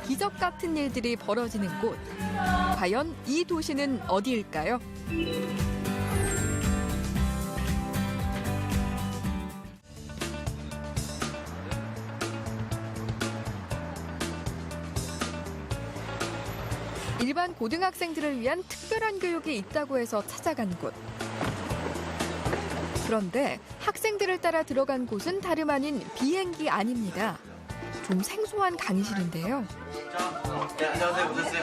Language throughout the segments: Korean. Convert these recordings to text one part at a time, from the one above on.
기적 같은 일들이 벌어지는 곳. 과연 이 도시는 어디일까요? 일반 고등학생들을 위한 특별한 교육이 있다고 해서 찾아간 곳. 그런데 학생들을 따라 들어간 곳은 다름 아닌 비행기 안입니다. 좀 생소한 강의실인데요. 네, 안녕하세요. 오셨어요?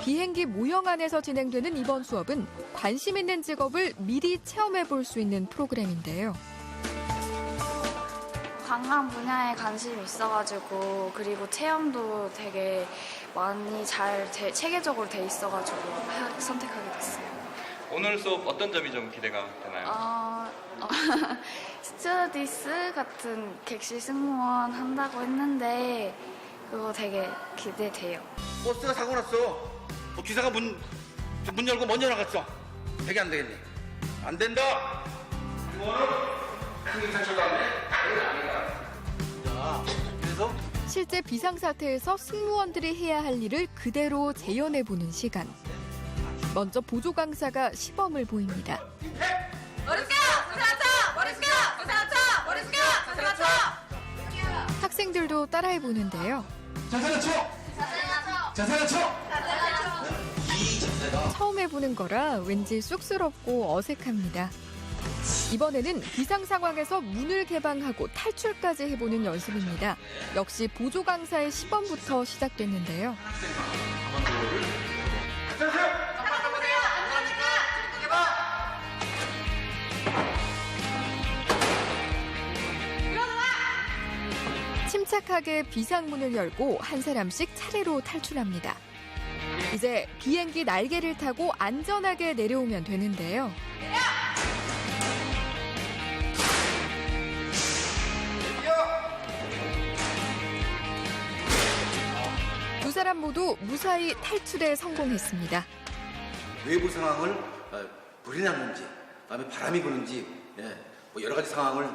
비행기 모형 안에서 진행되는 이번 수업은 관심 있는 직업을 미리 체험해 볼 수 있는 프로그램인데요. 관광 분야에 관심이 있어가지고 그리고 체험도 되게 많이 체계적으로 돼 있어가지고 선택하게 됐어요. 오늘 수업 어떤 점이 좀 기대가 되나요? 스튜어디스 같은 객실 승무원 한다고 했는데 그거 되게 기대돼요. 버스가 사고 났어. 기사가 문 열고 먼저 나갔어. 되게 안 되겠네. 안 된다. 이거는 큰 상처도 안 돼. 그래서 실제 비상사태에서 승무원들이 해야 할 일을 그대로 재현해 보는 시간. 먼저 보조 강사가 시범을 보입니다. 머리 숙여! 부사쳐! 머리 숙여! 부사쳐! 머리 숙여! 부사쳐! 학생들도 따라해 보는데요. 자세를 쳐. 자세를 쳐. 처음 해보는 거라 왠지 쑥스럽고 어색합니다. 이번에는 비상 상황에서 문을 개방하고 탈출까지 해보는 연습입니다. 역시 보조 강사의 시범부터 시작됐는데요. 침착하게 비상문을 열고 한 사람씩 차례로 탈출합니다. 이제 비행기 날개를 타고 안전하게 내려오면 되는데요. 두 사람 모두 무사히 탈출에 성공했습니다. 외부 상황을 불이 났는지, 그다음에 바람이 부는지, 뭐 여러 가지 상황을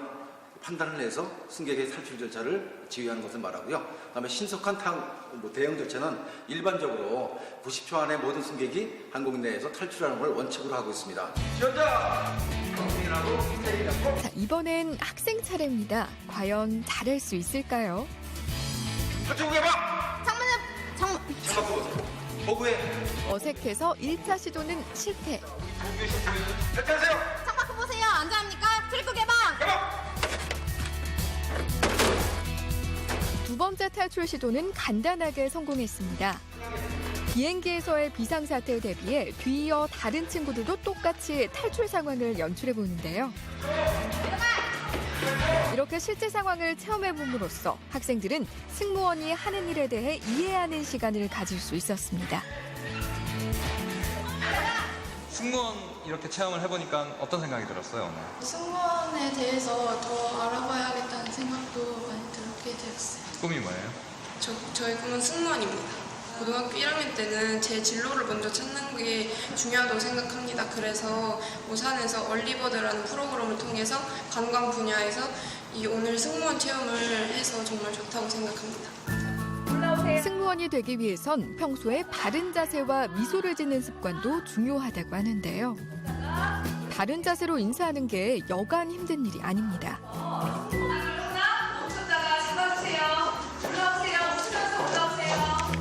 판단을 해서 승객의 탈출 절차를 지휘하는 것을 말하고요. 그다음에 신속한 대응 절차는 일반적으로 90초 안에 모든 승객이 항공기 내에서 탈출하는 걸 원칙으로 하고 있습니다. 자, 이번엔 학생 차례입니다. 과연 잘할 수 있을까요? 탈출 개방! 창문 보고해. 어색해서 1차 시도는 실패. 탈출하세요. 창밖 보세요. 안전합니까? 출구 개방! 두 번째 탈출 시도는 간단하게 성공했습니다. 비행기에서의 비상사태에 대비해 뒤이어 다른 친구들도 똑같이 탈출 상황을 연출해 보는데요. 이렇게 실제 상황을 체험해 봄으로써 학생들은 승무원이 하는 일에 대해 이해하는 시간을 가질 수 있었습니다. 승무원 이렇게 체험을 해보니까 어떤 생각이 들었어요, 오늘? 승무원에 대해서 더 알아봐야겠다는 생각도 많이 들게 되었어요. 꿈이 뭐예요? 저의 꿈은 승무원입니다. 고등학교 1학년 때는 제 진로를 먼저 찾는 게 중요하다고 생각합니다. 그래서 오산에서 얼리버드라는 프로그램을 통해서 관광 분야에서 이 오늘 승무원 체험을 해서 정말 좋다고 생각합니다. 승무원이 되기 위해선 평소에 바른 자세와 미소를 짓는 습관도 중요하다고 하는데요. 바른 자세로 인사하는 게 여간 힘든 일이 아닙니다.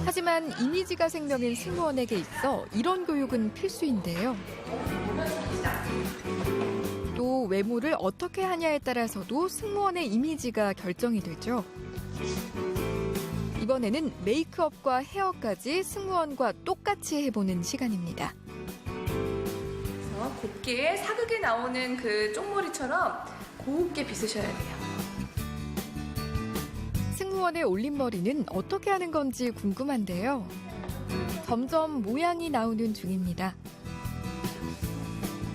하지만 이미지가 생명인 승무원에게 있어 이런 교육은 필수인데요. 또 외모를 어떻게 하냐에 따라서도 승무원의 이미지가 결정이 되죠. 이번에는 메이크업과 헤어까지 승무원과 똑같이 해보는 시간입니다. 곱게 사극에 나오는 그 쪽머리처럼 곱게 빗으셔야 돼요. 승무원의 올림머리는 어떻게 하는 건지 궁금한데요. 점점 모양이 나오는 중입니다.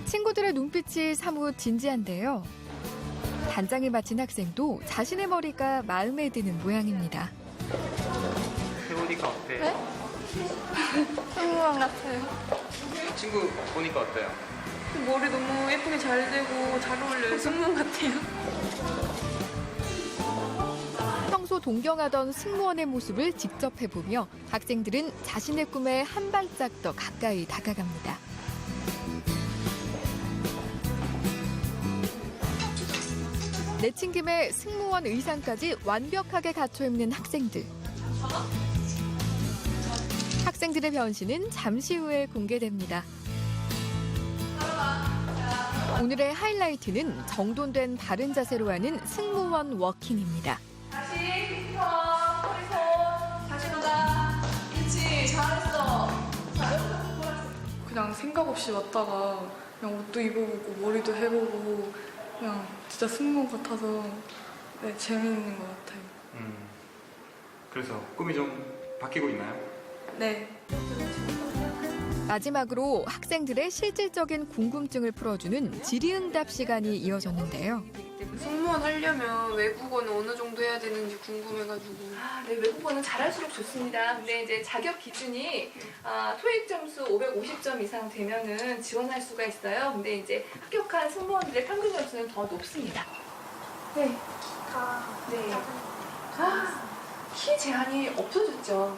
친구들의 눈빛이 사뭇 진지한데요. 단장을 마친 학생도 자신의 머리가 마음에 드는 모양입니다. 해보니까 어때? 네? 승무원 같아요. 친구 보니까 어때요? 머리 너무 예쁘게 잘 되고 잘 어울려요. 승무원 같아요. 동경하던 승무원의 모습을 직접 해보며 학생들은 자신의 꿈에 한 발짝 더 가까이 다가갑니다. 내친 김에 승무원 의상까지 완벽하게 갖춰 입는 학생들. 학생들의 변신은 잠시 후에 공개됩니다. 오늘의 하이라이트는 정돈된 바른 자세로 하는 승무원 워킹입니다. 다시 휘핑 허리 손 다시 가자. 그렇지 잘했어. 그냥 생각 없이 왔다가 그냥 옷도 입어보고 머리도 해보고 그냥 진짜 승무원 같아서 네, 재미있는 것 같아요. 그래서 꿈이 좀 바뀌고 있나요? 네. 마지막으로 학생들의 실질적인 궁금증을 풀어주는 질의응답 시간이 이어졌는데요. 승무원 하려면 외국어는 어느 정도 해야 되는지 궁금해가지고. 네, 외국어는 잘할수록 좋습니다. 근데 이제 자격 기준이 토익 점수 550점 이상 되면은 지원할 수가 있어요. 근데 이제 합격한 승무원들의 평균 점수는 더 높습니다. 네. 네. 키 제한이 없어졌죠.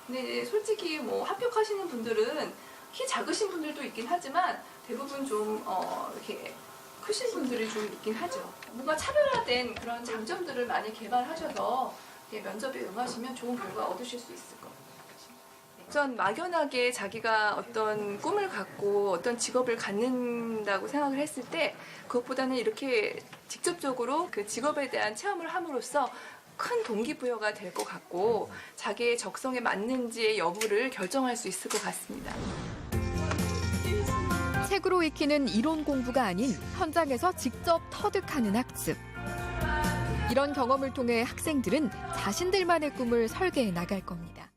근데 이제 솔직히 뭐 합격하시는 분들은 키 작으신 분들도 있긴 하지만 대부분 좀 이렇게 크신 분들이 좀 있긴 하죠. 뭔가 차별화된 그런 장점들을 많이 개발하셔서 면접에 응하시면 좋은 결과 얻으실 수 있을 겁니다. 우선 막연하게 자기가 어떤 꿈을 갖고 어떤 직업을 갖는다고 생각을 했을 때 그것보다는 이렇게 직접적으로 그 직업에 대한 체험을 함으로써 큰 동기부여가 될 것 같고 자기의 적성에 맞는지의 여부를 결정할 수 있을 것 같습니다. 책으로 익히는 이론 공부가 아닌 현장에서 직접 터득하는 학습. 이런 경험을 통해 학생들은 자신들만의 꿈을 설계해 나갈 겁니다.